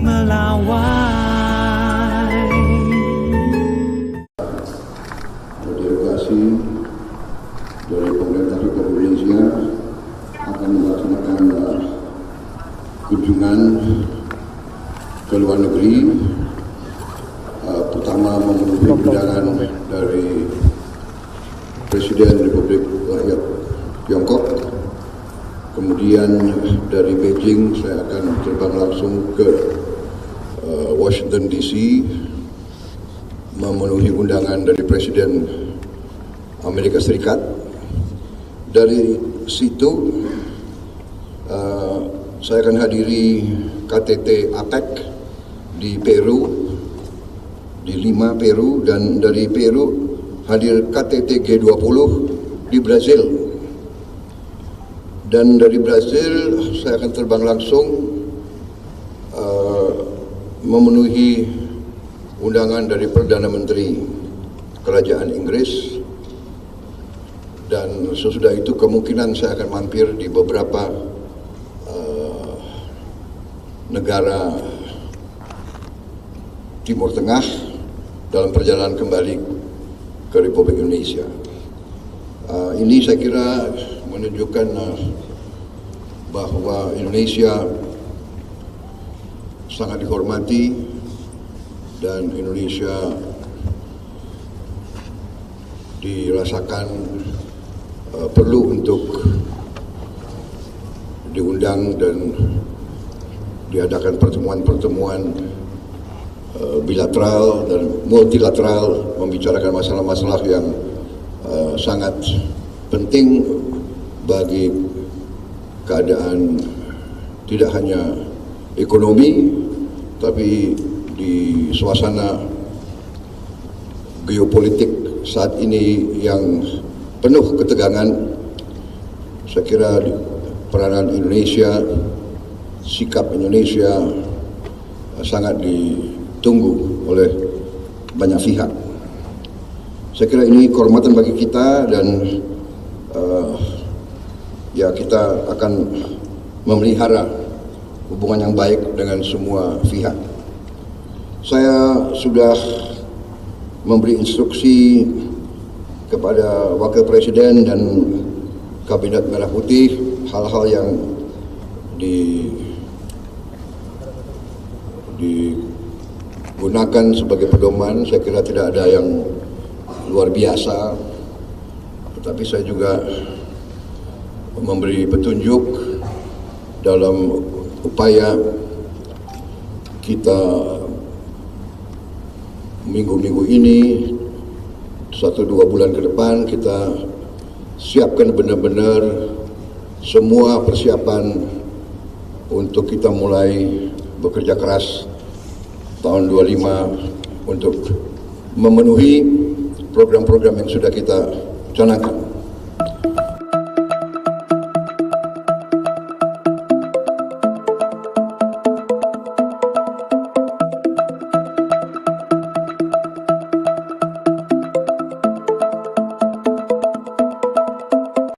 melawai. Delegasi dari pemerintah Republik Indonesia akan melaksanakan kunjungan ke luar negeri, pertama memenuhi undangan dari Presiden Republik Rakyat Tiongkok. Kemudian dari Beijing saya akan terbang langsung ke Washington DC, memenuhi undangan dari Presiden Amerika Serikat. Dari situ saya akan hadiri KTT APEC di Peru, di Lima, Peru, dan dari Peru hadir KTT G20 di Brazil. Dan dari Brazil saya akan terbang langsung memenuhi undangan dari Perdana Menteri Kerajaan Inggris. Dan sesudah itu kemungkinan saya akan mampir di beberapa negara Timur Tengah dalam perjalanan kembali ke Republik Indonesia. Ini saya kira menunjukkan bahwa Indonesia sangat dihormati dan Indonesia dirasakan perlu untuk diundang dan diadakan pertemuan-pertemuan bilateral dan multilateral membicarakan masalah-masalah yang sangat penting bagi keadaan tidak hanya ekonomi tapi di suasana geopolitik saat ini yang penuh ketegangan. Saya kira peranan Indonesia, sikap Indonesia sangat ditunggu oleh banyak pihak. Saya kira ini kehormatan bagi kita dan ya kita akan memelihara hubungan yang baik dengan semua pihak. Saya sudah memberi instruksi kepada Wakil Presiden dan Kabinet Merah Putih hal-hal yang digunakan sebagai pedoman. Saya kira tidak ada yang luar biasa, tetapi saya juga memberi petunjuk dalam upaya kita minggu-minggu ini 1-2 bulan ke depan kita siapkan benar-benar semua persiapan untuk kita mulai bekerja keras tahun 25 untuk memenuhi program-program yang sudah kita canangkan.